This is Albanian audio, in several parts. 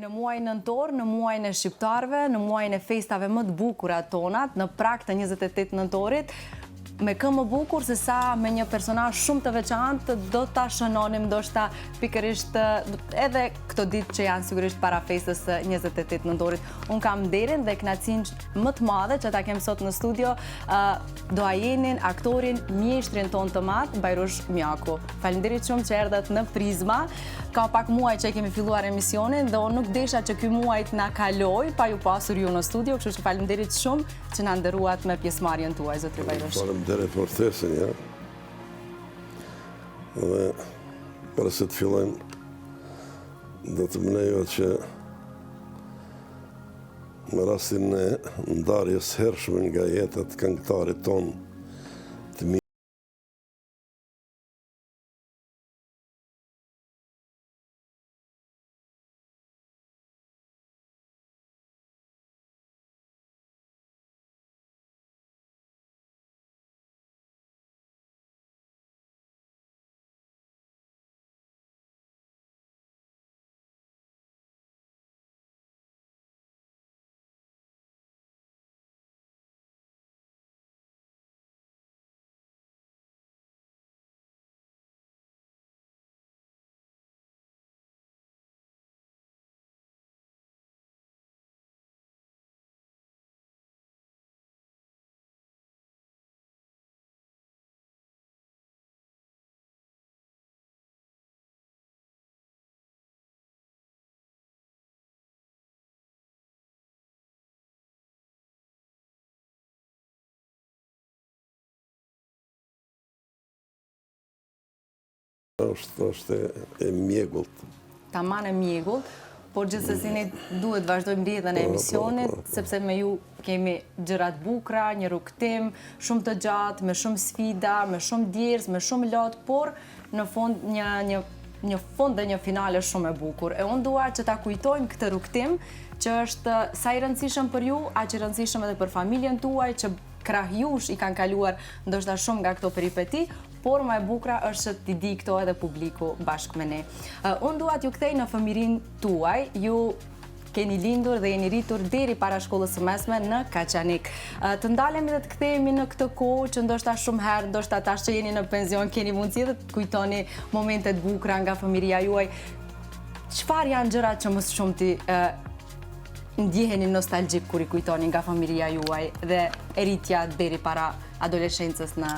Në muajin nëntor, në muajin e shqiptarëve, në muajin e festave më të bukura tonat, në prag të 28 nëntorit, me kë më bukur se sa me një personazh shumë të veçantë do ta shënonim ndoshta pikërisht edhe këto ditë që janë sigurisht para festës së 28 nëntorit. Unë kam nderin dhe kënaqësinë më të madhe që ta kem sot në studio doajenin, aktorin, mjeshtrin ton të madh, Bajrush Mjaku. Faleminderit shumë që erdhët në Prizma. Ka pak muaj që kemi filluar emisionin dhe unë nuk desha që ky muaj na kaloj pa ju pasur ju në studio, kështu që faleminderit shumë që na nderuat me pjesëmarrjen tuaj, zotri Bajrush. Faleminderit për ftesën, ja. Dhe para se të fillojmë, do të më lejohet që në rastin e ndarjes hershme nga jeta e këngëtarit ton të mirë, është e mjegullt. Taman e mjegullt, por gjithsesi ne duhet vazhdojmë rrjedhën e emisionit, sepse me ju kemi gjëra të bukura, një rrugtim shumë të gjatë, me shumë sfida, me shumë djerës, me shumë lot, por në fund një fund dhe një finale shumë e bukur. E unë dua që ta kujtojmë këtë rrugtim që është sa i rëndësishëm për ju, aq i rëndësishëm edhe për familjen tuaj, që krah jush i kanë kaluar ndoshta shumë nga këto peripeti, por më e bukura është që t'i di këto edhe publiku bashkë me ne. Unë dua t'ju kthej në fëmijërinë tuaj, ju keni lindur dhe jeni rritur deri para shkollës së mesme në Kaçanik. Të ndalemi dhe të kthehemi në këtë kohë që ndoshta shumë herë, ndoshta tash që jeni në penzion, keni mundësi dhe të kujtoni momente të bukura nga fëmijëria juaj. Çfarë janë gjërat që më së shumti ndjeheni nostalgjik kur i kujtoni nga fëmijëria juaj dhe e rritja deri para adoleshencës në...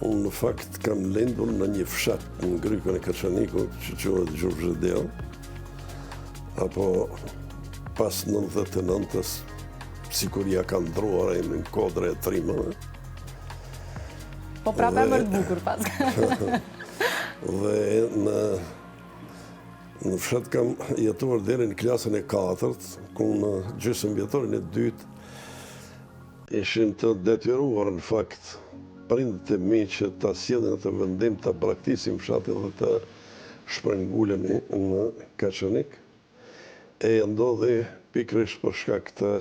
Unë në fakt kam lindur në një fshat në Grykën e Kaçanikut që quhet Gjurgjedel, apo pas 99-ës, sikur ja ka ndruar në kodre e trimëve. Po prapë më të bukur pas. Dhe në fshat kam jetuar deri në klasën e 4-të, ku në gjysmë vjetorin e 2 ishin të detyruar në fakt prindët e mi që ta sjellin atë vendim të braktisim fshatin dhe të shpërngulemi në Kaçanik. E ndodhi pikërisht për shkak të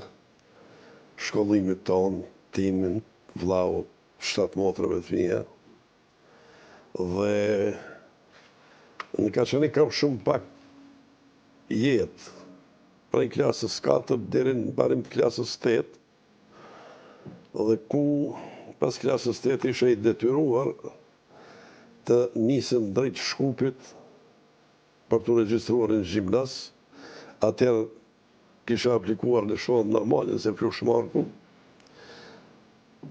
shkollimit ton, timin, vllau, 7 motrave të mia. Dhe në Kaçanik kam shumë pak jetë, prej klasës 4 deri në barim të klasës 8, dhe ku pas klasës 8 isha i detyruar të nisem drejt Shkupit për të regjistruar në gjimnaz. Atëherë kisha aplikuar në shkollën normale se Flushmarku,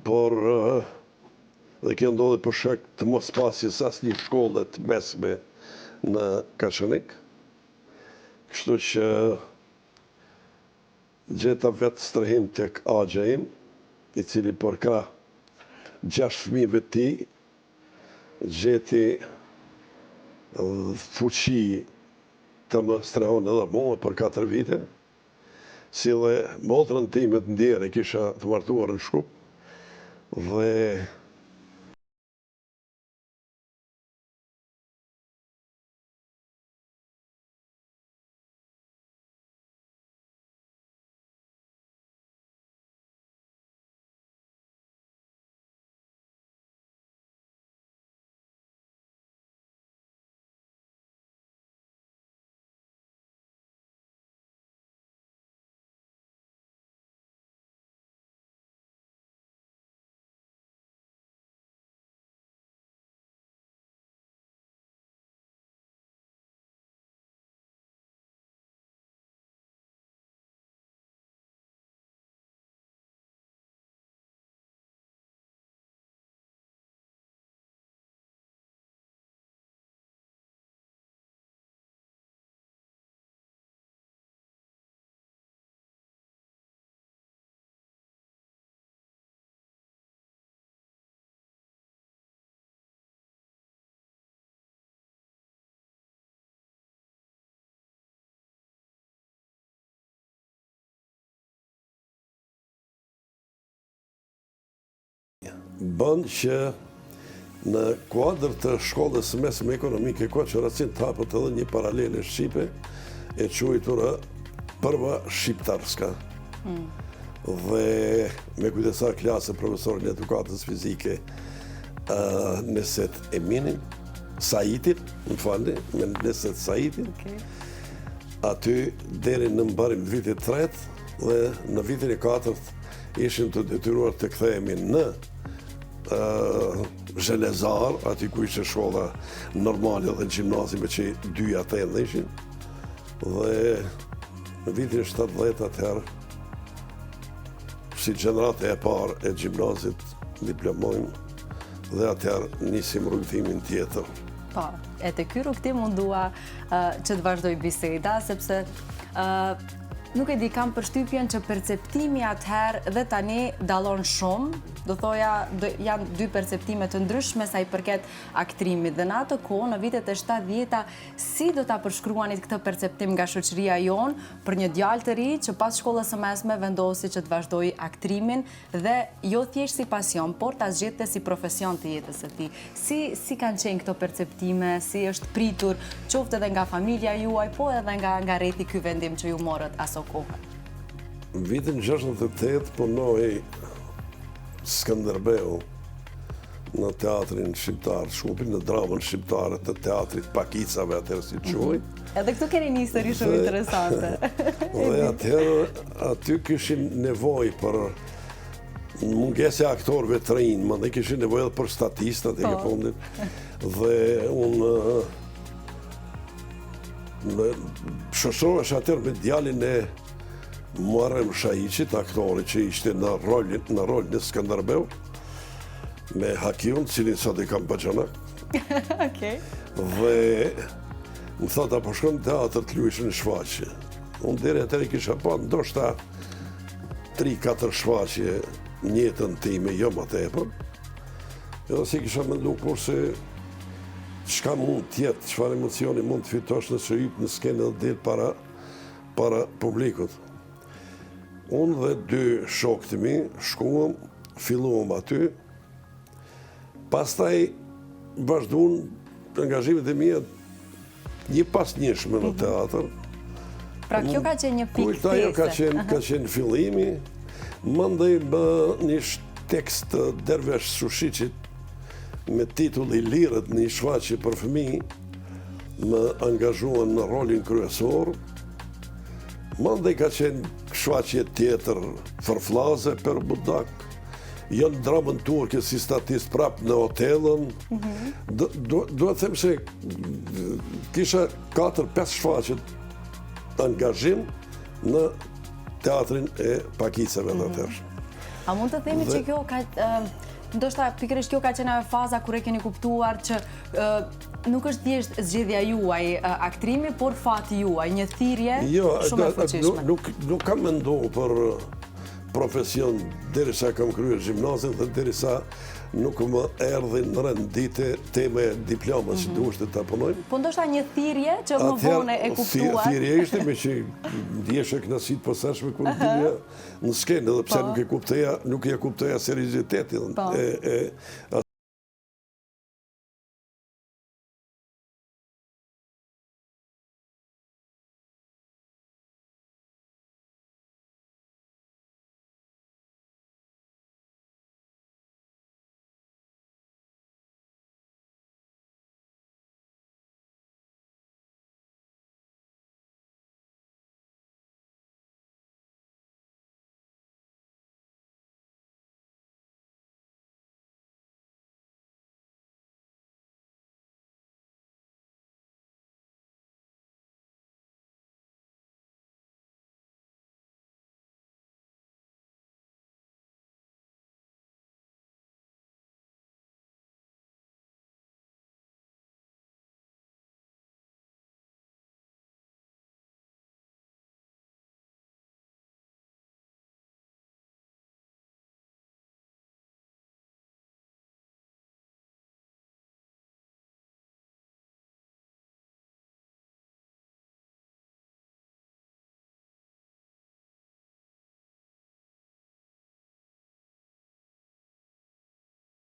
por dhe kjo ndodhi për shkak të mos pasjes asnjë shkolle të mesme në Kaçanik. Kështu që gjeta vetë strehim tek agja im, i cili përkrah 6 fëmijëve të tij, gjeti fuqi të më strehon edhe mua për 4 vite, si dhe motrën time të ndjerë e kisha të martuar në Shkup, dhe bën që në kuadër të shkollës mesme ekonomike Koqëracin të hapët edhe një paralele shqipe e quajtura Prva Shqiptarska. Dhe me kujdesar klasë profesorin edukatës fizike Neset Eminin, Saitin, më falni, me Neset Saitin, aty deri në mbarim të vitit 3 dhe në vitin e 4 ishim të detyruar të kthehemi në Zhelezar, aty ku ishte shkolla normale dhe gjimnazi me që dyja të ende ishin. Dhe në vitin 70 atëherë, si gjenerate e parë e gjimnazit diplomojnë dhe atëherë nisim rrugtimin tjetër. Po, e të ky rrugtim unë dua që të vazhdoj biseda, sepse nuk e di, kam përshtypjen që perceptimi atëherë dhe tani dallon shumë, do thoja janë dy perceptime të ndryshme sa i përket aktrimit. Dhe në atë kohë, në vitet e 70-ta, si do ta përshkruanit këtë perceptim nga shoqëria jonë për një djalë të ri që pas shkollës së mesme vendosi që të vazhdoj aktrimin dhe jo thjesht si pasion, por ta zgjidhte si profesion të jetës së tij. Si kanë qenë këto perceptime, si është pritur qoftë edhe nga familja juaj, po edhe nga rrethi ky vendim që ju morët aso kohë? Në vitin 68 punoi Skënderbeu në teatrin shqiptar Shkupin, në dramën shqiptare të teatrit Pakicave, atëherë si quaj. Edhe këtu keni një histori shumë interesante. Dhe atëherë aty kishin nevojë për mungesë e aktorëve të rinj, mandej kishin nevojë edhe për statistat e ke fundit. Dhe unë shoqërohesh atëherë me djalin e Muharrem Shahiqit, aktori që ishte në rolin e Skënderbeu, me Hakiun, cilin sot e kam bëgjanak. Dhe më thot, apo shkon në teatr të luajsh në shfaqje. Unë deri atëherë kisha pa ndoshta 3-4 shfaqje në jetën time, jo më tepër. Edhe si kisha menduar kurse çka mund të jetë, çfarë emocioni mund të fitosh nëse hyp në skenë dhe del para publikut. Unë dhe dy shokët e mi shkuam, filluam aty, pastaj vazhduan angazhimet e mia një pas njëshme në teatr. Pra kjo ka qenë një pikë thjeshtë. Ajo ka qenë fillimi, mandej bë një tekst të Dervesh Sushiqit me titull I Lirët, një shfaqje për fëmijë, më angazhuan në rolin kryesor. Mandej ka qenë shfaqje tjetër, Fërfllaze për budak, janë dramën turke si statist prap në hotelën. Do të them se kisha 4-5 shfaqje angazhim në teatrin e Pakicave në atëherë. A mund të themi që kjo ka ndoshta pikërisht kjo ka qenë faza kur e keni kuptuar që nuk është thjesht zgjedhja juaj aktrimi, por fati juaj, një thirrje shumë e fuqishme. Nuk kam menduar për profesion derisa kam kryer gjimnazin dhe derisa nuk më erdhi në rendite teme diplomës që duhet të punojmë. Po ndoshta një thirrje që më vonë e kuptuar. Thirrja ishte me që ndjeshe kënaqësi të posaçme kur dilja në skenë, edhe pse nuk e kuptoja seriozitetin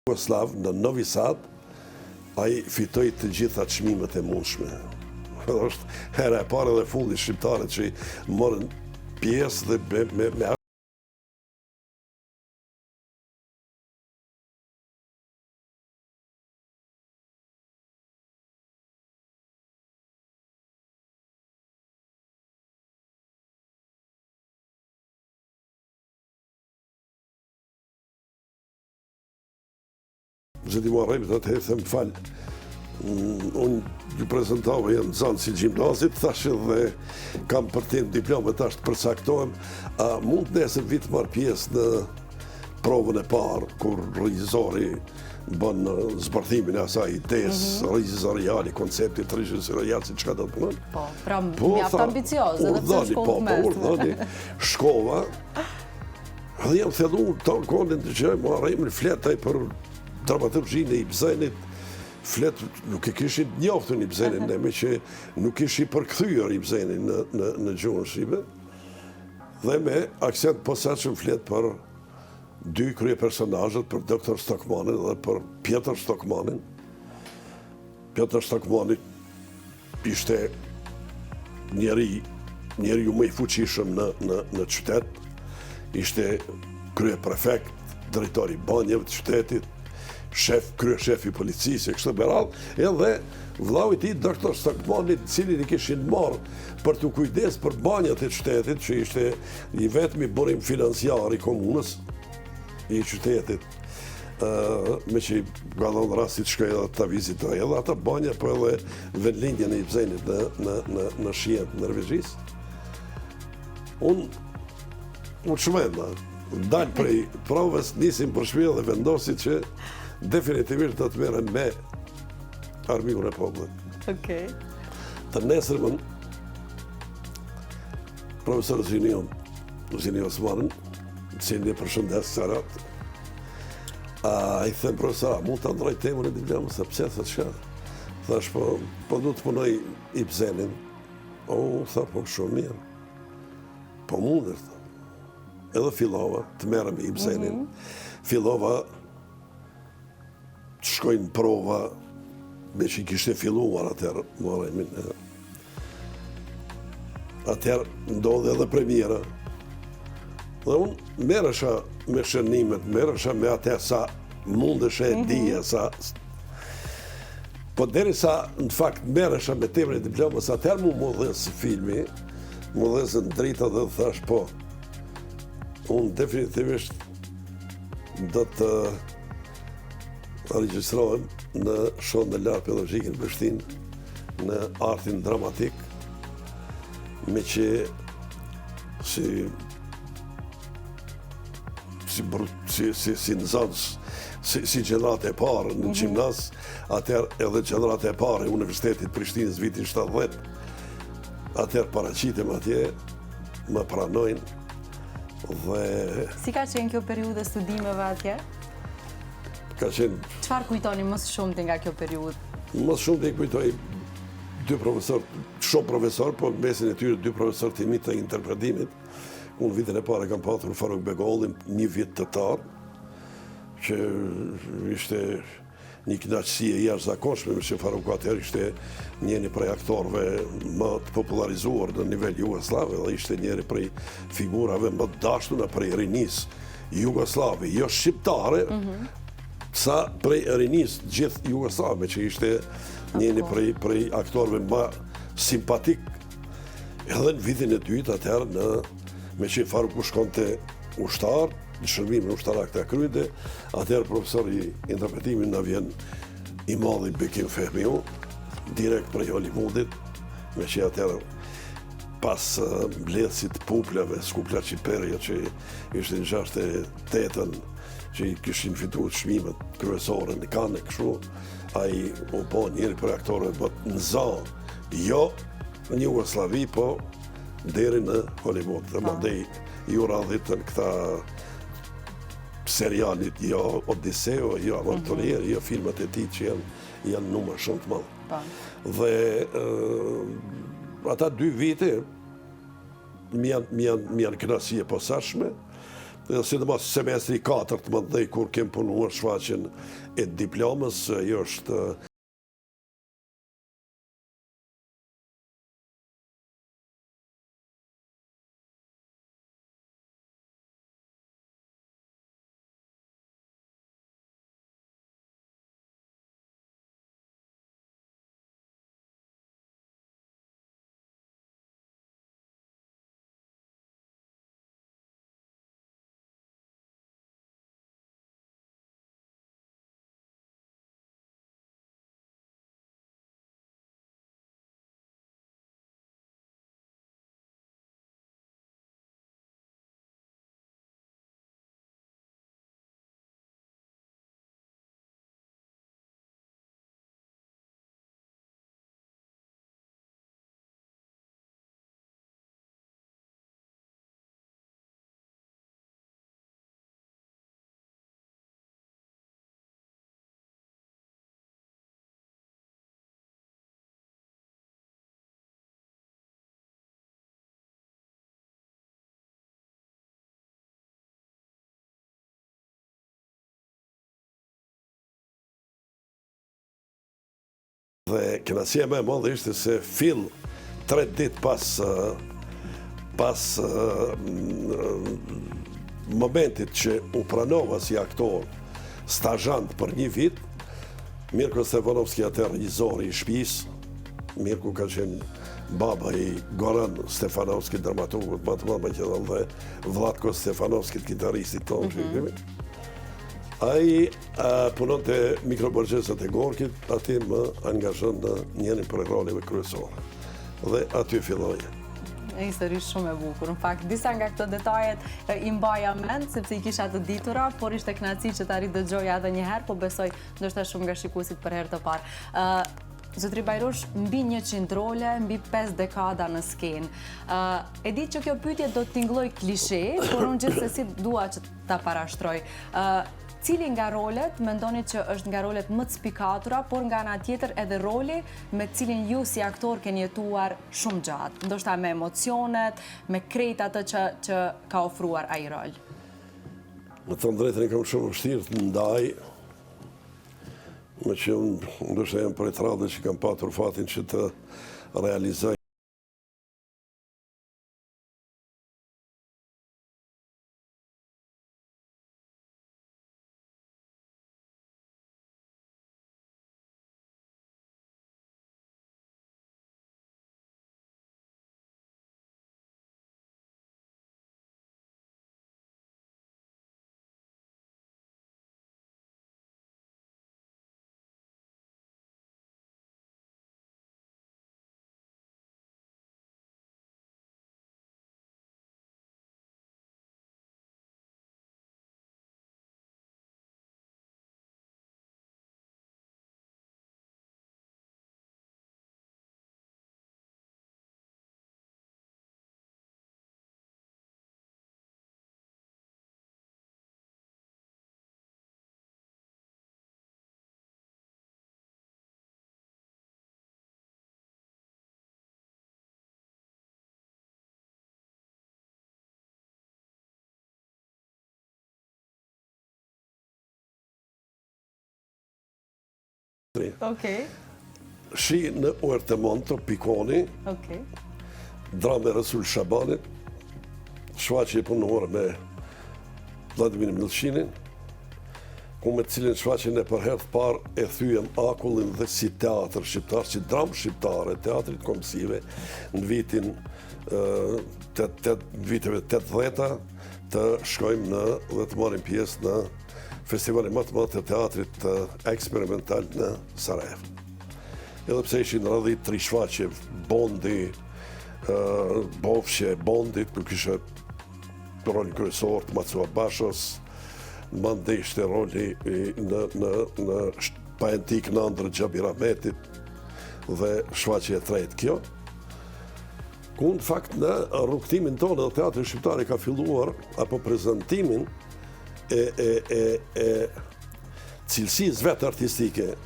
Jugoslav në Novi Sad, ai fitoi të gjitha çmimet e mundshme. Është hera e parë dhe fulli shqiptarët që morën pjesë dhe me Zëti Muharremi do të them falë. Unë ju prezentova janë zanë si gjimnazit, thashë dhe kam për tim diplomë tash të përcaktohem, a mund nesër vit marr pjesë në provën e parë, kur regjizori bën zbërthimin e asaj idees regjizoriale, konceptit regjizorial, si çka do të punon. Po, pra mjaft ambicioze edhe pse shkollë urdhani, shkova. Dhe jam thelluar tonë kohën të gjë, Muharremi fletaj për dramaturgjinë e Ibzenit, nuk e kishin njoftur Ibzenin, me që nuk ishi përkthyer Ibzenin në gjuhën shqipe, dhe me akcent posaçëm flet për dy krye personazhet, për Dr. Stockmannin dhe për Pjetër Stockmannin. Pjetër Stockmanni ishte njeriu më i fuqishëm në qytet, ishte krye prefekt, drejtori i banjeve të qytetit, krye shef i policisë, kështu me radhë, edhe vllau i tij, Dr. Stockmanni, cilin i kishin marrë për të kujdes për banjat e qytetit, që ishte i vetmi burim financiar i komunës, i qytetit, me që ka dhënë rasti të shkoj edhe ta vizitoj edhe ata banja, po edhe vendlindjen e Ibzenit në shijen të Norvegjisë. Unë çmenda, dalë prej provës, nisim për shtëpi dhe vendosi që definitivisht do të merren me armikun e popullit. Okej. Të nesërmën, profesor Zini Osmanin, cilin e përshëndes qarat, i them profesor, mund të ndroj temën e diplomës, pse thot çka? Thash po du të punoj Ibzenin. Tha po shumë mirë. Po mundet. Edhe fillova të merrem me Ibzenin. Fillova të shkojnë prova, me që i kishte filluar atëherë, Muharremin. Atëherë ndodhe edhe premiera. Dhe unë merresha me shënimet, merresha me atë sa mundesha e dija, po derisa në fakt merresha me temën e diplomës, atëherë mu dhe si filmi, mu dhe se në drita dhe thash po, unë definitivisht do të regjistrohem në shkollën e lartë pedagogike në Prishtinë, në artin dramatik, me që si nxënës, si gjenerat e parë në gjimnaz, atëherë edhe gjenerat e parë e Universitetit Prishtinës vitin 70, atëherë paraqitem atje, më pranojnë dhe... Si ka qenë kjo periudhë e studimeve atje? Ka qenë... Çfarë kujtoni më shumë nga kjo periudhë? Më shumë të kujtoj dy profesor, shumë profesor, po në mesin e tyre dy profesor të imi të interpretimit. Unë vitin e pare kam patur Faruk Begollin, një vit të tarë, që ishte një kënaqësi e jashtëzakonshme, që Faruk atëherë ishte njëri prej aktorëve më të popularizuar në nivel jugoslav, dhe ishte njëri prej figurave më të dashtuna prej rinisë jugoslave, jo shqiptare, sa prej rinisë gjithë jugoslave, që ishte njëri prej aktorëve më simpatik. Edhe në vitin e dytë atëherë, me që Faruk u shkonte ushtar, në shërbimin ushtarak të kryte, atëherë profesori i interpretimin në vjen i madhi Bekim Fehmiu, direkt prej Hollywoodit, me që atëherë pas mbledhësit puplave, Skupla Qiperja, që ishte në 68-ën, që i kishin fituar çmimet kryesore në Cannes, kështu, ai u bë njëri për aktorëve më të nxënës, jo në Jugosllavi, po deri në Hollywood. Dhe mandej ju radhitën këta serialit, jo Odiseo, jo Avanturier, jo filmat e tij që janë numër shumë të madh. Dhe ata 2 vite më janë kënaqësi e posaçme, Dhe sidomos semestri 4 më dhej kur kem punuar shfaqjen e diplomës, ajo është dhe kënaqësia më e madhe ishte se fill 3 ditë pas momentit që u pranova si aktor stazhant për 1 vit, Mirko Stefanovski atë regjizori i shtëpisë, Mirko ka qenë baba i Goran Stefanovski, dramaturgut më të madh maqedon, dhe Vlatko Stefanovski, kitaristit tonë që i kemi. Ai punon të mikroborgjesat e Gorkit, ati më angazhon në njërin për roleve kryesore. Dhe aty filloj. Historisht shumë e bukur. Në fakt, disa nga këto detajet i mbaja mend, sepse i kisha të ditura, por ishte kënaqësi që ta ridëgjoja edhe një herë, po besoj ndoshta shumë nga shikuesit për herë të parë. Zotri Bajrosh, mbi 100 role, mbi 5 dekada në skenë. E di që kjo pyetje do të tingëlloj klishe, por unë gjithsesi dua që ta parashtroj. Cili nga rolet mendoni që është nga rolet më të spikatura, por nga ana tjetër edhe roli me cilin ju si aktor keni jetuar shumë gjatë, ndoshta me emocionet, me krejt atë që ka ofruar ai rol? Me të drejtën e kam shumë vështirë të ndaj, me që unë ndoshta jam prej radhës që kam patur fatin që të realizoj Okej. Shi në Uertemonto, Pikoni, Okej. drame Rasul Shabanit, shfaqje e punuar me Vladimir Milshinin, ku me cilin shfaqjen e për herë të parë e thyem akullin dhe si teatr shqiptar, si dramë shqiptare, teatrit komisive, në vitin viteve 80-ta, të shkojmë dhe të marim pjesë në festivalin më të madh të teatrit eksperimental në Sarajevo. Edhe pse ishin radhit 3 shfaqje, Bondi, Bofshe, Bondit, ku kishe rolin kryesor të Macua Bashos, mande ishte roli në pajentik në Andrë Gjabirametit dhe shfaqje e tretë kjo. Ku në fakt në rrugtimin tonë dhe teatri shqiptari ka filluar, apo prezentimin e cilësisë vetë artistike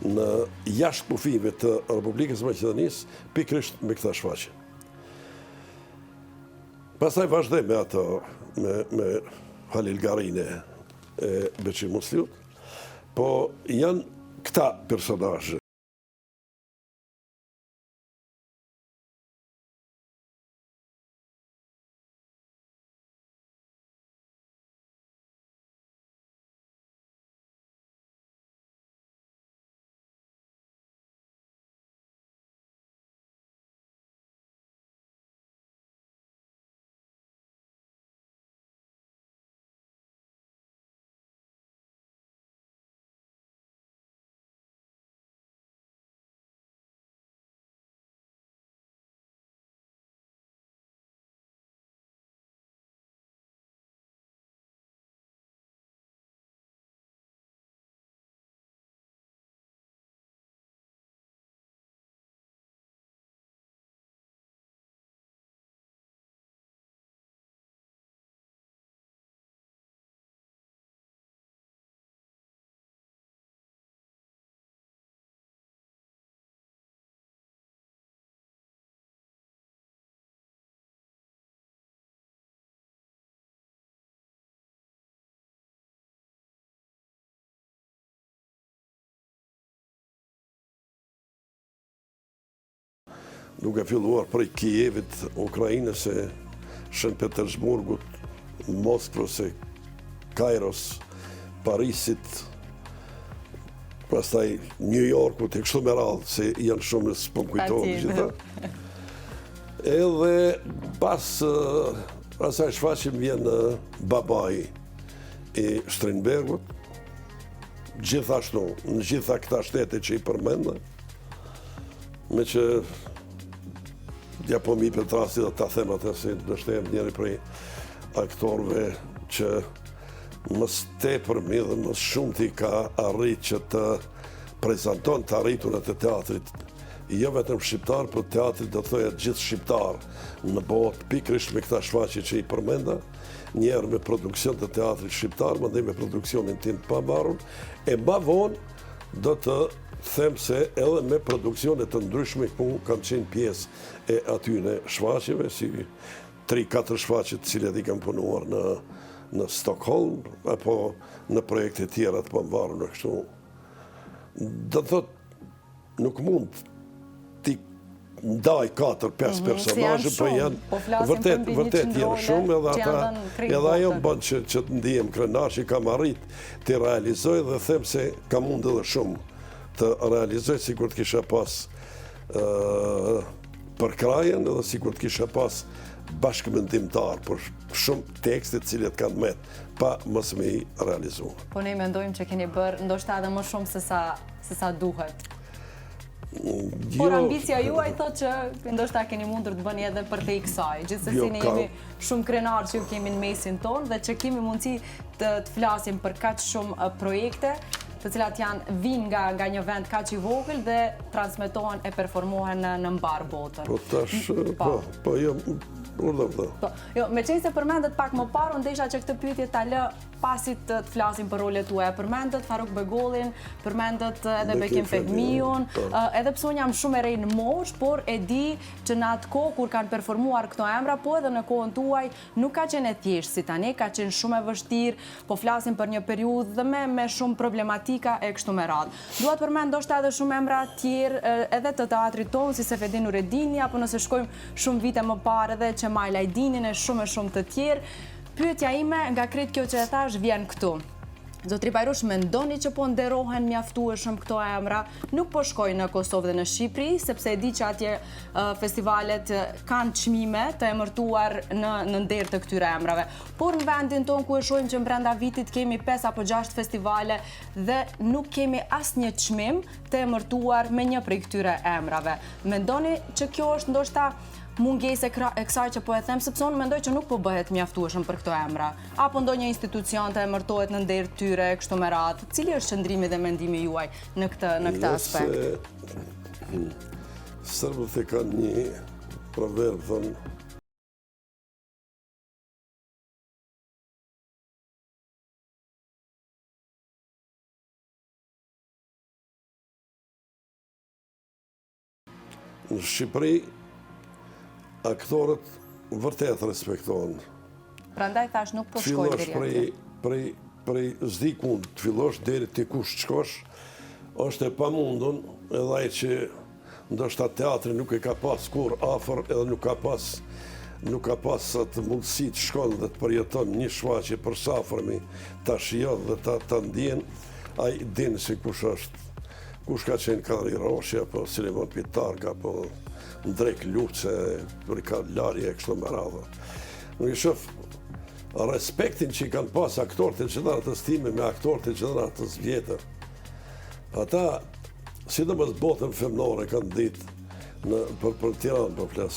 në jashtë kufive të Republikës Maqedonisë, pikërisht me këta shfaqje. Pastaj vazhdoj me ato, me Halil Garine e Beqir Musliut, po janë këta personazhe. Duke filluar prej Kijevit, Ukrainës e Shën Petersburgut, Moskvës e Kairos, Parisit, pastaj New Yorkut e kështu me radhë, se janë shumë s'po kujtohen gjitha. Edhe pas asaj shfaqim vjen babai i Strindbergut, gjithashtu në gjitha këta shtete që i përmenda, me që ja po mi Petrasi dhe ta them atë se nështë e njëri prej aktorëve që më tepër mi dhe më shumë t'i ka arrit që të prezenton të arriturat e teatrit, jo vetëm shqiptar, për teatrit do të thoja gjithë shqiptar në botë, pikrisht me këta shfaqje që i përmenda, njerë me produksion të teatrit shqiptar, më dhe me produksionin tim të pavarur, e ma vonë do të them se edhe me produksionet të ndryshme ku kam qenë pjesë e atyne shfaqjeve, si 3-4 shfaqjet cilat i kam punuar në Stockholm, apo në projekte tjera të pavarur në kështu. Do të thot, nuk mund t'i ndaj 4-5 personazhe, po janë vërtet janë shumë, edhe ajo më bën që të ndihem krenar që kam arrit t'i realizoj dhe them se kam mund edhe shumë të realizoj, sikur të kisha pas për krajen, edhe sikur të kisha pas bashkëmendimtar për shumë tekstet cilet kanë met, pa mos me i realizu. Po ne mendojmë që keni bërë ndoshta edhe më shumë se sa duhet. Por ambicia juaj thot që ndoshta keni mundur të bëni edhe për te i kësaj. Gjithsesi ne jemi shumë krenar që ju kemi në mesin tonë dhe që kemi mundësi të flasim për kaq shumë projekte, të cilat janë vinë nga një vend kaq i vogël dhe transmetohen e performohen në mbar botën. Po tash, po jo, urdhëm dhe. Jo, me qenë se përmendet pak më parë, ndesha që këtë pyetje ta lë pasit të flasim për rolet tuaja. Përmendet Faruk Begollin, përmendet edhe Bekim Fehmiun, edhe pse unë jam shumë e re në moshë, por e di që në atë kohë kur kanë performuar këto emra, po edhe në kohën tuaj nuk ka qenë e thjeshtë si tani, ka qenë shumë e vështirë, po flasim për një periudhë dhe me shumë problematika e kështu me radhë. Dua të përmend ndoshta edhe shumë emra tjerë edhe të teatrit tonë, si Sefedin Nureddini, apo nëse shkojmë shumë vite më parë edhe Qemaj Lajdinin e shumë të tjerë. Pyetja ime nga krejt kjo që e thash vjen këtu. Zotri Bajrush, mendoni që po nderohen mjaftueshëm këto emra, nuk po shkojnë në Kosovë dhe në Shqipëri, sepse e di që atje festivalet kanë çmime të emërtuar në nder të këtyre emrave. Por në vendin tonë ku e shohim që brenda vitit kemi 5 apo 6 festivale dhe nuk kemi asnjë çmim të emërtuar me një prej këtyre emrave. Mendoni që kjo është ndoshta mungesë e kësaj që po e them, sepse unë mendoj që nuk po bëhet mjaftueshëm për këto emra. Apo ndonjë institucion të emërtohet në nder tyre kështu me radhë. Cili është qëndrimi dhe mendimi juaj në këtë aspekt? Serbët e kanë një proverb, thonë, në Shqipëri aktorët vërtet respektohen Prandaj thash nuk po shkoj deri atje. Prej zdikun të fillosh deri te kush të shkosh, është e pamundun edhe ai që ndoshta teatri nuk e ka pas kur afër edhe nuk ka pas atë mundësi të shkon dhe të përjeton një shfaqje përsafërmi, ta shijon dhe ta ndjen, ai din se kush është. Kush ka qenë Kadri Roshi, apo Silimon Pitarka, apo Ndrek Luce, Rikard Larje, kështu me radhë. Nuk i shoh respektin që i kanë pas aktorët e gjeneratës time me aktorët e gjeneratës vjetër. Ata, sidomos botën femnore, kanë ditë për Tiranë po flas.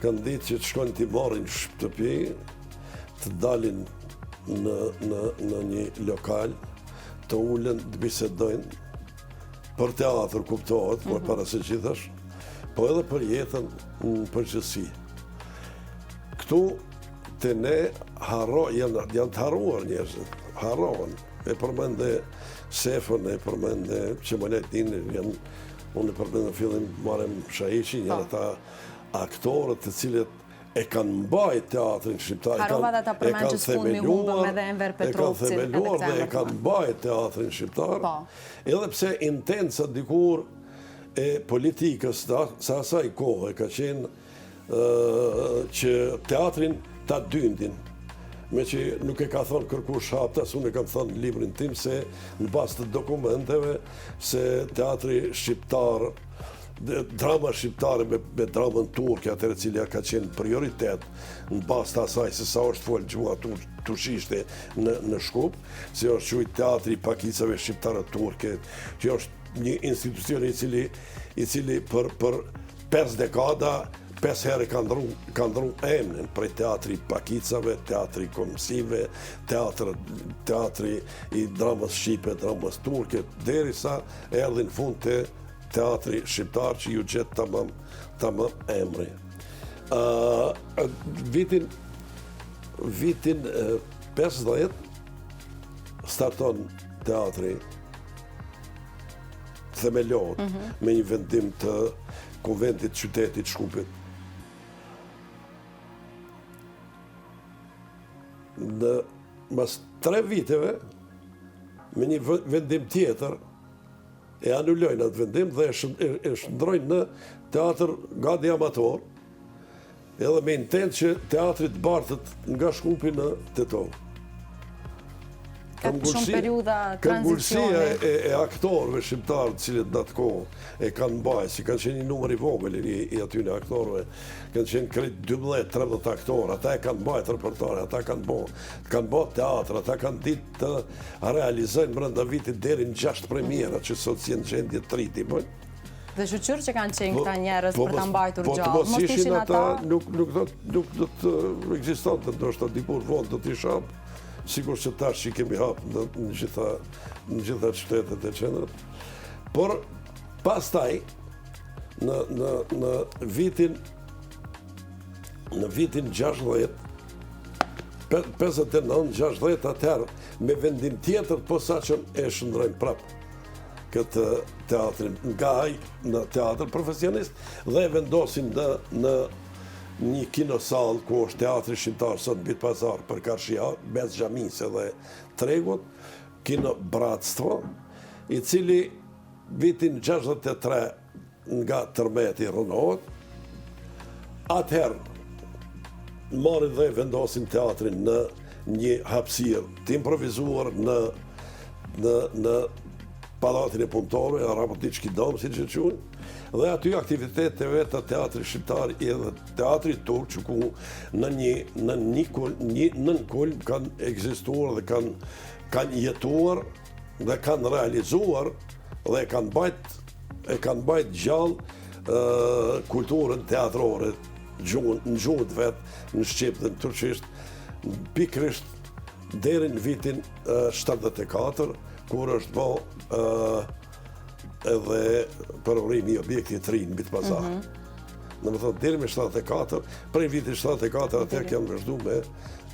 Kanë ditë që të shkojnë t'i marrin shtëpi, të dalin në një lokal, të ulen, të bisedojnë, për teatr kuptohet, por para se gjithash, po edhe për jetën në përgjithësi. Këtu të ne janë të harruar njerëzit, harrohen. E përmende Sefën, e përmende Qemoletin, unë e përmende në fillim Marem Shahiqi, janë ata aktorët të cilët e kanë mbajt teatrin shqiptar, e kanë themeluar dhe e kanë mbajt teatrin shqiptar, edhe pse intenca dikur e politikës sa asaj kohë ka qenë që teatrin ta dyndin, me që nuk e ka thonë kërkush haptas, unë e kam thonë në librin tim se në bazë të dokumenteve se teatri shqiptar, drama shqiptare me dramën turke, atëre cilja ka qenë prioritet në bazë të asaj se sa është folë gjua tushishte në Shkup, se është qujtë teatri pakicave shqiptare turke, që është një institucion i cili për 5 dekada 5 herë ka ndru emnin prej teatri pakicave, teatri komësive, teatri i dramës shqipe, dramës turke, derisa erdhi në fund të teatri shqiptar që ju gjetë tamam emri. Vitin 50 starton teatri, themelohet me një vendim të konventit qytetit Shkupit. Në mas 3 viteve, me një vendim tjetër, e anullojnë atë vendim dhe e shndrojnë në teatr gati amator, edhe me intent që teatrit bartët nga Shkupi në Tetov. Ka shumë periuda tranzicione. E aktorëve shqiptarë cilët në atë kohë e kanë mbajë, si kanë qenë një numër i vogël i aty në aktorëve, kanë qenë krejt 12-13 aktorë, ata e kanë mbajtë repertore, ata kanë bo teatr, ata kanë ditë të realizojnë brenda vitit deri në 6 premiera, që sot si në gjendje 3 ti bëjnë. Dhe shqyqyrë që kanë qenë këta njerës për të mbajtur gjallë, mos ishin ata, nuk do të ekziston të ndoshta dikur vonë do t'i shapë, sigur që tash që kemi hapë në gjitha qytetet e qendrës. Por pastaj në vitin 60, 59-60 atëherë me vendim tjetër posaçëm e shndrojnë prapë këtë teatrin nga në teatr profesionist dhe e vendosin në një kinosall ku është teatri shqiptar sot në Bit Pazar për Karshia, mes Xhamise dhe Tregut, Kino Bratstvo, i cili vitin 63 nga tërmeti rënohet. Atëherë marrin dhe vendosin teatrin në një hapësirë të improvizuar në Palatin e Punëtorëve, Rapotiçki Dom, siç e quajnë. Dhe aty aktivitetet e vetë të teatri shqiptar edhe teatri turk që ku në një kulm kanë ekzistuar dhe kanë jetuar dhe kanë realizuar dhe kanë bajt gjallë kulturën teatrore në gjuhën vetë në shqip dhe në turqisht pikrisht deri në vitin 74 kur është bo edhe përvorimi i objektit të ri në Bit Pazar. Në më thonë, deri me 74, prej vitit 74, atër kanë vazhdu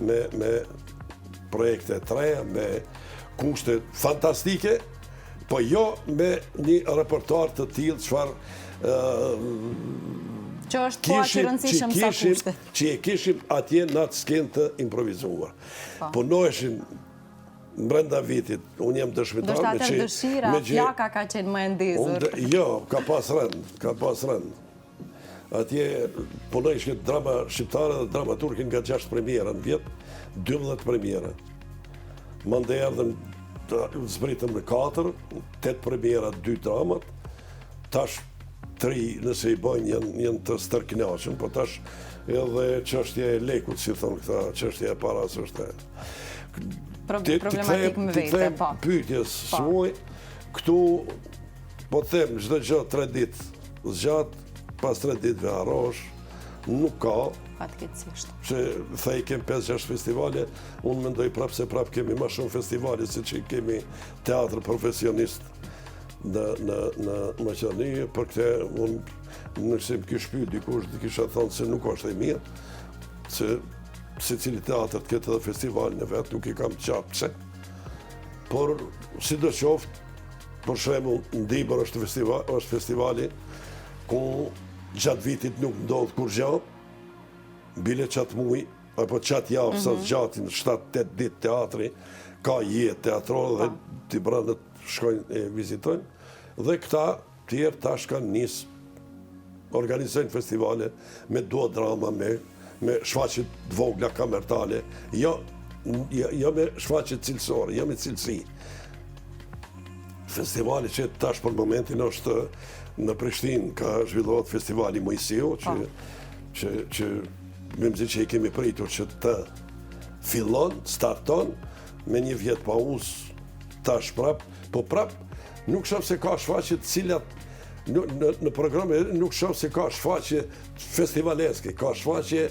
me projekte të reja, me kushte fantastike, po jo me një repertuar të tillë çfarë Që është po aq i rëndësishëm sa kushtet. Që e kishim atje në atë skenë të improvizuar. Punoheshin brenda vitit, unë jam dëshmitar. Do shta atër dëshira, flaka ka qenë më e ndezur. Jo, ka pas rënd. Atje punojshin drama shqiptare dhe drama turke nga 6 premiera në vjet, 12 premiera. Mande erdhëm, zbritëm në 4, 8 premiera, 2 dramat, tash 3 nëse i bojnë janë të stërknaqën, po tash edhe çështja e lekut, si thonë këta, çështja e paras është problematik më vete, po. Pyetjes suaj, këtu, po them, çdo gjë 3 ditë zgjat, pas 3 ditëve harrosh, nuk ka. Fatkeqësisht. Që thej kem 5-6 festivale, unë mendoj prapë se prapë kemi më shumë festivale se që kemi teatr profesionist në Maqedoni, për këte unë nëse më kish pyet dikush, kisha thonë se nuk është e mirë, se secili teatr të ketë edhe festivalin e vet, nuk i kam qatë pse. Por sidoqoftë, për shembull, Ndibër është festivali ku gjatë vitit nuk ndodh kur gjë, bile qatë muj, apo qatë javë sa zgjatin 7-8 ditë teatri, ka jetë teatrore dhe t'i brandët shkojnë e vizitojnë, dhe këta tjerë tash kanë nisë organizojnë festivale me duo drama, me shfaqjet vogla kamertale, jo me shfaqjet cilësore, jo me cilësi. Festivali që tash për momentin është në Prishtinë, ka zhvillohet festivali Mojsiu, që me mëzi që i kemi pritur që të fillon, starton, me një vjet pauzë tash prap, po prap nuk shoh se ka shfaqje të cilat në programe nuk shoh se ka shfaqje festivaleske, ka shfaqje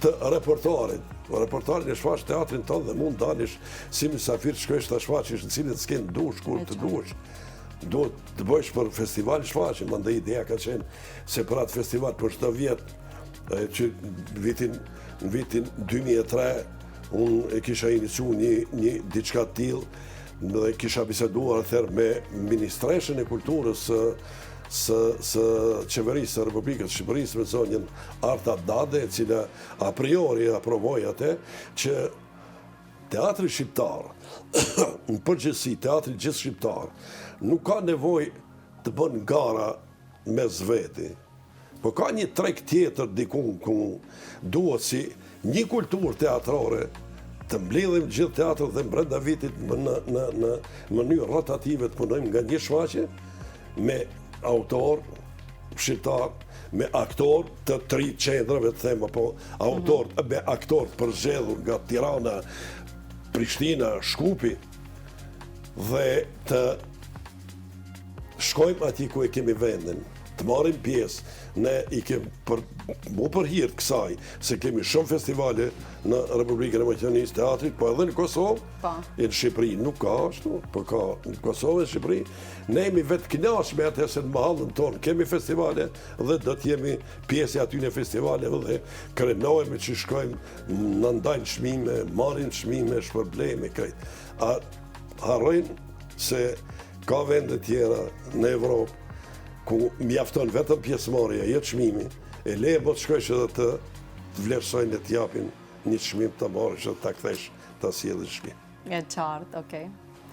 të repertoarit. Repertoarin e shfaq teatrin tonë dhe mund dalish si mysafir shkosh ta shfaqesh në cilën s'ken dush kur të duhesh. Duhet të bësh për festival shfaqje, mandej ideja ka qenë se për atë festival për çdo vjet që në vitin 2003 unë e kisha iniciu një diçka të tillë dhe kisha biseduar atëherë me Ministreshën e Kulturës së qeverisë së Republikës Shqipërisë me zonjën Arta Dade, e cila a priori aprovoi atë që teatri shqiptar, në përgjithësi teatri gjithë shqiptar, nuk ka nevojë të bën gara mes veti. Po ka një treg tjetër dikun ku duhet si një kulturë teatrore të mbledhim gjithë teatrët dhe brenda vitit në mënyrë rotative të punojmë nga një shfaqje me autor shqiptar, me aktor të 3 qendrave të them, apo autor me aktor të përzgjedhur nga Tirana, Prishtina, Shkupi, dhe të shkojmë atje ku e kemi vendin, të marrim pjesë. Ne i kemi për hir të kësaj, se kemi shumë festivale në Republikën e Maqedonisë teatrit, po edhe në Kosovë, e në Shqipëri nuk ka ashtu, po ka në Kosovë e Shqipëri. Ne jemi vetë kënaqur me atë se në mahallën tonë kemi festivale dhe do të jemi pjesë aty në festivale dhe krenohemi që shkojmë, na ndajnë çmime, marrin çmime, shpërblejmë krejt. A harrojnë se ka vende tjera në Evropë ku mjafton vetëm pjesëmarrja, jo çmimi, e leje po të shkojsh edhe të vlerësojnë e të japin një çmim të marrësh dhe ta kthesh ta sjellësh shtëpi. E qartë, okej.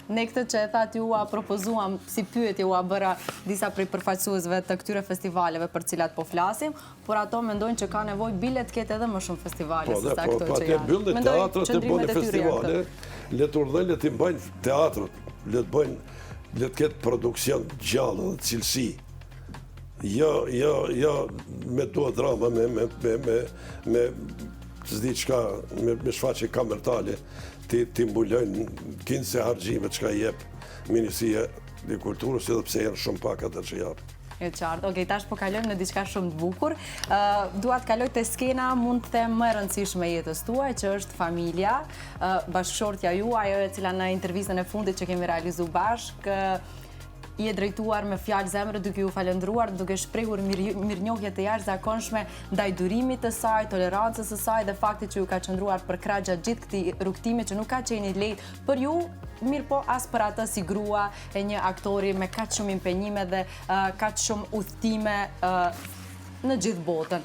Ne këtë që e thatë ju a propozuam si pyetje, u a bëra disa prej përfaqësuesve të këtyre festivaleve për cilat po flasim, por ato mendojnë që ka nevojë bile të ketë edhe më shumë festivale se sa këto që janë. Po, bëllë teatrat e bëjnë festivale, le të urdhëjnë, le të mbajnë teatrët, le të ketë produksion gjallë dhe cilësi. Jo me duhet drama, me shfaqje kamertale, ti mbulojnë 15 harxhime çka jep Ministria e Kulturës, edhe pse janë shumë pak ato që jap. E qartë, okej, tash po kalojmë në diçka shumë të bukur. Dua të kaloj te skena mund të them më e rëndësishme jetës tuaj, që është familja, bashkëshortja juaj, ajo e cila në intervistën e fundit që kemi realizuar bashkë, i e drejtuar me fjalë zemre duke ju falendruar, duke shprehur mirënjohje të jashtëzakonshme ndaj durimit të saj, tolerancës së saj dhe faktit që ju ka qëndruar për krah gjatë gjithë këtij rrugtimi që nuk ka qenë i lehtë për ju, mirë po as për atë si grua e një aktori me kaq shumë impenjime dhe kaq shumë udhtime në gjithë botën.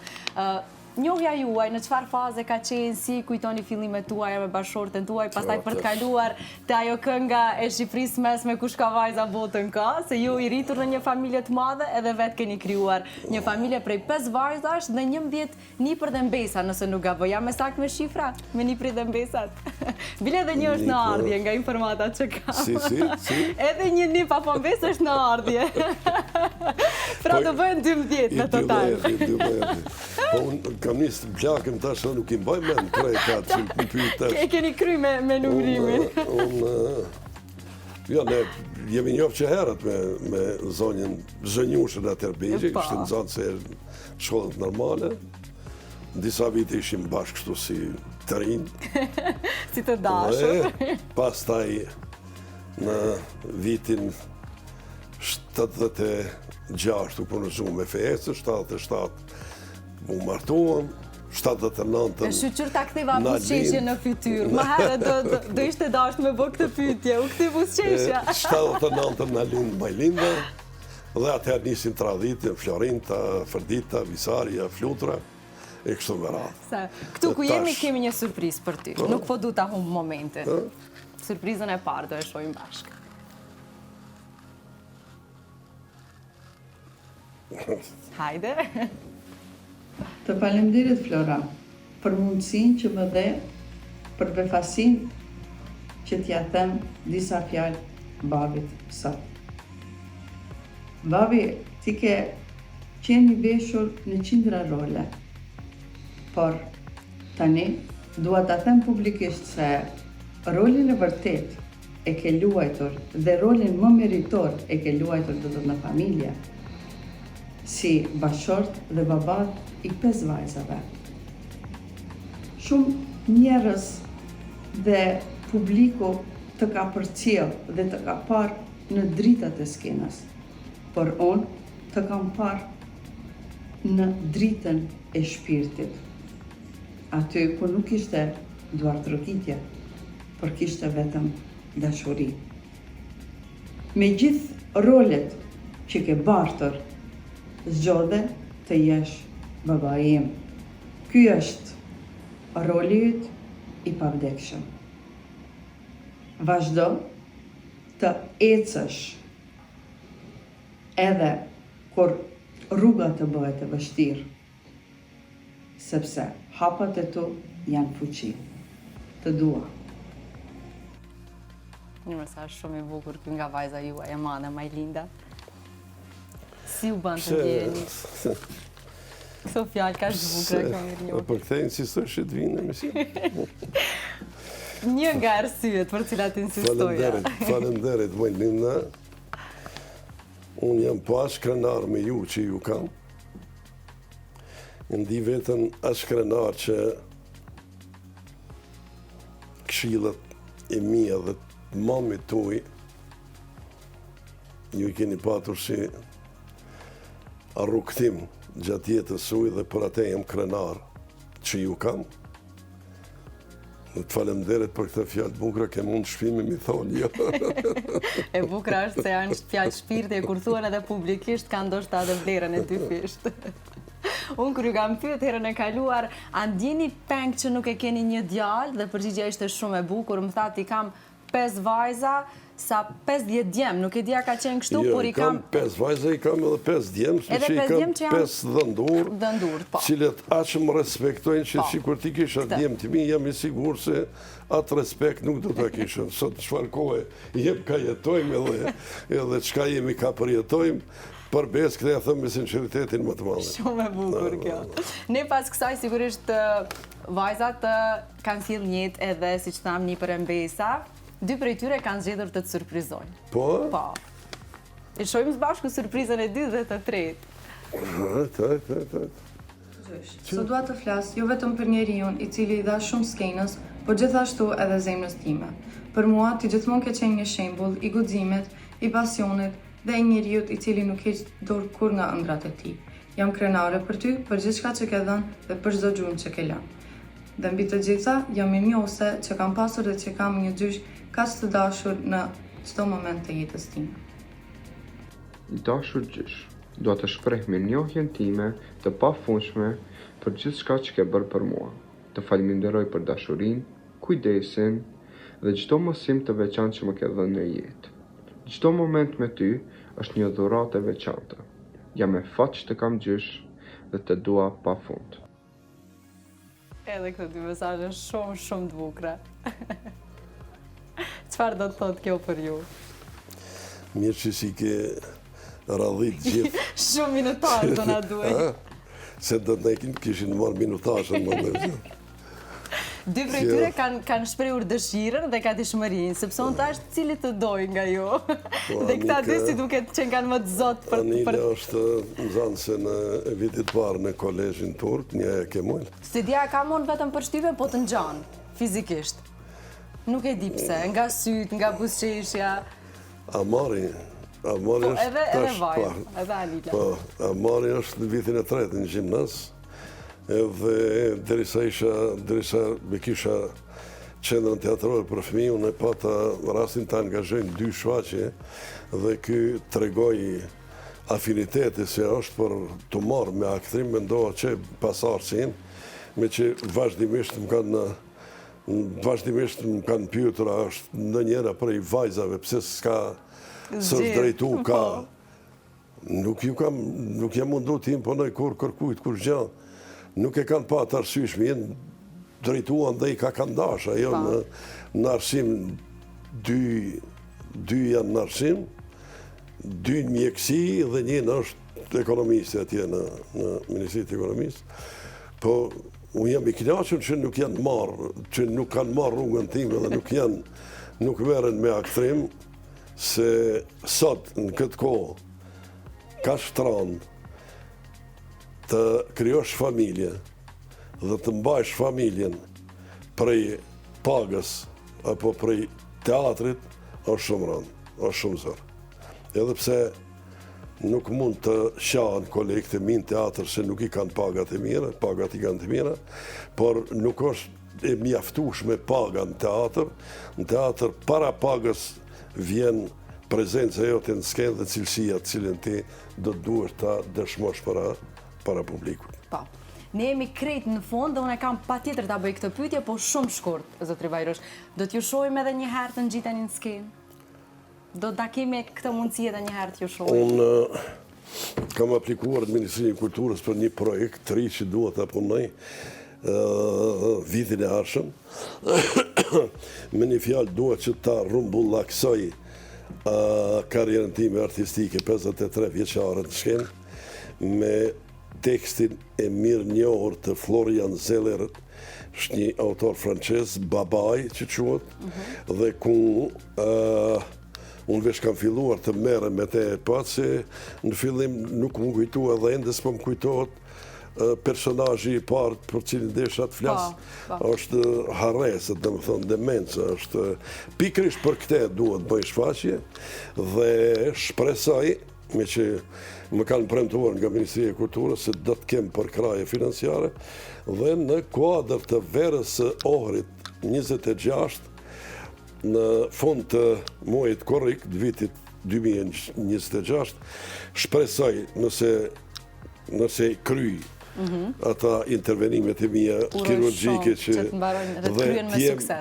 Njohja juaj, në çfarë faze ka qenë, si kujtoni fillimet tuaja me bashkëshorten tuaj, pastaj për të kaluar te ajo kënga e Shqipërisë mesme kush ka vajza botën ka, se ju i rritur në një familje të madhe edhe vetë keni krijuar një familje prej 5 vajzash dhe 11 nipër dhe mbesa, nëse nuk gaboj. Jam me sakt me shifra, me niprit dhe mbesat. Bile edhe një është në ardhje nga informatat që kam. Si. Edhe një nip apo mbesë është në ardhje. Pra do bëhen 12 në total. Po unë kam njësë të plakëm tash, nuk i mbaj me në prej katë që më pyjtë tash. Keni kry me numrimin. Ja, ne jemi njofë që herët me zonjën Zhënjushën atër Begji, kështë në zonë se shkollët normale. Në disa vite ishim bashkë kështu si të rinjë. Si të dashur. Pastaj në vitin 76 u punëzuam me FS, 77 u martuam, 79 E shqyqyr ta ktheva busqeshje në fytyrë. Më herë do ishte dashur me bë këtë pyetje, u kthi busqeshja. 79 në lind Majlinda, dhe atëherë nisin traditën, Florinta, Fërdita, Visaria, Flutra, e kështu me radhë. Këtu ku jemi kemi një surprizë për ty, nuk po du ta humb momentin. Surprizën e parë do e shohim bashkë. Hajde. Të falemderit Flora, për mundësinë që më dhe, për befasinë që t'ja them disa fjalë babit sot. Babi, ti ke qenë i veshur në qindra role, por tani dua ta them publikisht se rolin e vërtet e ke luajtur dhe rolin më meritor e ke luajtur do të në familje, si bashkëshort dhe babat i 5 vajzave. Shumë njerëz dhe publiku të ka përcjell dhe të ka parë në dritat e skenës, por unë të kam parë në dritën e shpirtit. Aty ku nuk ishte duartrokitje, por kishte vetëm dashuri. Me gjithë rolet që ke bartur, zgjodhe të jesh baba im. Ky është roli yt i pavdekshëm. Vazhdo të ecësh edhe kur rruga të bëhet e vështirë, sepse hapat e tu janë fuqi. Të dua. Një mesazh shumë i bukur ky nga vajza juaj e madhe Majlinda. Si u bën të ndjeni? Këto fjalë ka zhvukra këngë një. Për këtë insistoj që të vinë në emision. Një nga arsyet për cilat insistoja. Faleminderit Majlinda. Unë jam pas krenar me ju që ju kam. Ndi vetën as krenar që këshillat e mia dhe mamit tuaj ju i keni patur si arruktim gjatë jetës suaj dhe për atë jam krenar që ju kam. Në të falemderit për këtë fjallë bukra, ke mund shpimi mi thonë jo. E bukra është se janë fjallë shpirti e kur thuan edhe publikisht ka ndoshta edhe vlerën e dyfisht. Unë kër ju kam pyet herën e kaluar, a ndjeni peng që nuk e keni një djalë dhe përgjigja ishte shumë e bukur, më thatë i kam 5 vajza, sa 50 djemë, nuk e dija ka qenë kështu, por i kam... 5 vajza, i kam edhe 5 djemë, që i kam 5 dhëndur, cilët aqë më respektojnë që si kur ti kisha djemë të mi, jam i sigur se atë respekt nuk do të kishën. Sot çfarë kohë jep ka jetojmë edhe çka jemi ka përjetojmë, për besë këtë e thëmë me sinceritetin më të madhe. Shumë e bukur kjo. Ne pas kësaj sigurisht vajzat kanë sjellë njët edhe, si që thamë, një për mbesa. 2 prej tyre kanë zgjedhur të të surprizojnë. Po? Po. E shohim së bashku surprizën e 2 dhe të 3. Sot dua të flas jo vetëm për njeriu i cili i dha shumë skenës, por gjithashtu edhe zemrës time. Për mua ti gjithmonë ke qenë një shembull i guximit, i pasionit dhe i njeriut i cili nuk heq dorë kur nga ëndrat e tij. Jam krenare për ty, për gjithçka që ke dhënë dhe për çdo gjuhë që ke lënë. Dhe mbi të gjitha, jam e njohse që kam pasur dhe që kam një gjysh kaq të dashur në çdo moment të jetës time. I dashur gjysh, dua të shpreh mirënjohjen time të pafundshme për gjithçka që ke bërë për mua. Të falenderoj për dashurinë, kujdesin dhe çdo mësim të veçantë që më ke dhënë në jetë. Çdo moment me ty është një dhuratë e veçantë. Jam me fat që të kam gjysh dhe të dua pafund. Edhe këto dy mesazhe shumë të bukura. Çfarë do të thotë kjo për ju? Mirë që si ke radhit gjithë. Shumë minutar do na duhet. Se do të ne kishin marrë minutazhin më me. Dy prej tyre kanë shprehur dëshirën dhe gatishmërinë, sepse unë tash cili të doj nga ju. Dhe këta dy si duket që kanë më të zot për... Anila është nxënëse në vitit parë në kolegjin turk, një e ke mull. Studia ka mund vetëm për shtype, po të ngjan fizikisht. Nuk e di pse, nga syt, nga buzëqeshja. Amari Po është edhe vaj, edhe Anila. Po, Amari është në vitin e tretë në gjimnaz. Edhe derisa me kisha qendrën teatrore për fëmijë, unë e pata rastin të angazhojnë 2 shfaqje dhe ky tregoi afiniteti se është për të marrë me aktrim, mendoha që pasardhësin, me që vazhdimisht më kanë pyetur a është ndonjëra prej vajzave pse s'është drejtu ka. Nuk jam mundu të imponoj kur kërkujt, kur gjë. Nuk e kanë pa të arsysh, më jenë drejtuan dhe i ka kanë dash, ajo në arsim, 2 janë në arsim, 2 në mjekësi dhe 1 është ekonomiste atje në Ministritë Ekonomisë. Po, unë jam i kënaqur që nuk janë marrë, që nuk kanë marrë rrugën time dhe nuk merren me aktrim, se sot në këtë kohë ka shtran të krijosh familje dhe të mbajsh familjen prej pagës apo prej teatrit është shumë rëndë, është shumë zërë. Edhe pse nuk mund të shahen kolegët e minë teatr se nuk i kanë pagat e mira, pagat i kanë të mira, por nuk është e mjaftueshme paga në teatr para pagës vjen prezenca jote në skenë dhe cilësia të cilën ti do të duhesh ta dëshmosh para publikut. Po. Ne jemi krejt në fund dhe unë e kam patjetër ta bëj këtë pyetje, po shumë shkurt, zotri Vajrosh. Do t'ju shohim edhe një herë të ngjiteni në skenë? Do ta kemi këtë mundësi edhe një herë t'ju shohim? Unë kam aplikuar në Ministrinë e Kulturës për një projekt të ri që duhet ta punoj vitin e ardhshëm. Me një fjalë duhet që ta rumbullaksoj karrierën time artistike 53 vjeçare në skenë me tekstin e mirë njohur të Florian Zeller, është një autor francez, Babaj që quhet, dhe ku unë veç kam filluar të merrem me te se në fillim nuk më kujtua dhe ende s'po më kujtohet personazhi i parë për cilin desha të flas, është harresë, domethënë demenca, është pikërisht për këtë duhet bëj shfaqje dhe shpresoj me që më kanë premtuar nga Ministria e Kulturës se do të kem përkraje financiare dhe në kuadër të verës së Ohrit 26 në fund të muajit korrik të vitit 2026 shpresoj nëse kryj ata intervenimet e mia kirurgjike që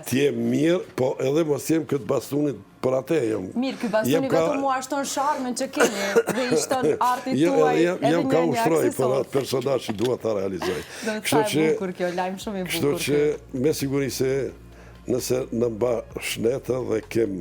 t'jem mirë, po edhe mos jem këtë bastunit për atë jam. Mirë, ky bastuni vetëm mua ashton sharmën që keni dhe i shton artit tuaj edhe jam ka ushtroj për atë personazh që dua ta realizoj. Kështu që bukur kjo, lajm shumë i bukur. Kështu që me siguri se nëse në mba shneta dhe kem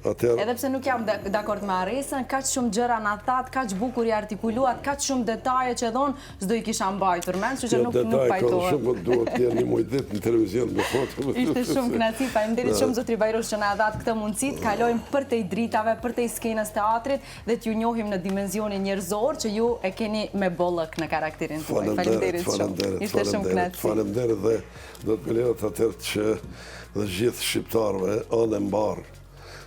Edhe pse nuk jam dakord me Aresën, kaq shumë gjëra na that, kaq bukur i artikuluat, kaq shumë detaje që dhon, s'do i kisha mbajtur mend, kështu që nuk pajtohet. Shumë duhet të jenë një muaj ditë në televizion me foto. Ishte shumë kënaqësi, faleminderit shumë zotri Vajrosh që na dha këtë mundësi të kalojmë përtej dritave, përtej skenës teatrit dhe t'ju njohim në dimensionin njerëzor që ju e keni me bollëk në karakterin tuaj. Faleminderit shumë. Ishte shumë kënaqësi. Faleminderit dhe do të bëlerat atëherë që dhe gjithë shqiptarëve anë mbar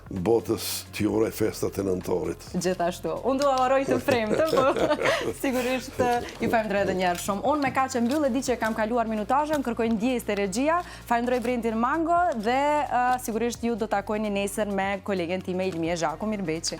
botës t'ju uroj festat e nëntorit. Gjithashtu. Unë dua uroj të premte, po sigurisht ju falenderoj edhe një herë shumë. Unë me kaq e mbyll e di që kam kaluar minutazhin, kërkoj ndjesë te regjia. Falenderoj Brentin Mango dhe sigurisht ju do takojeni nesër me kolegen time Ilmie Zhaku. Mirëmbëjtje.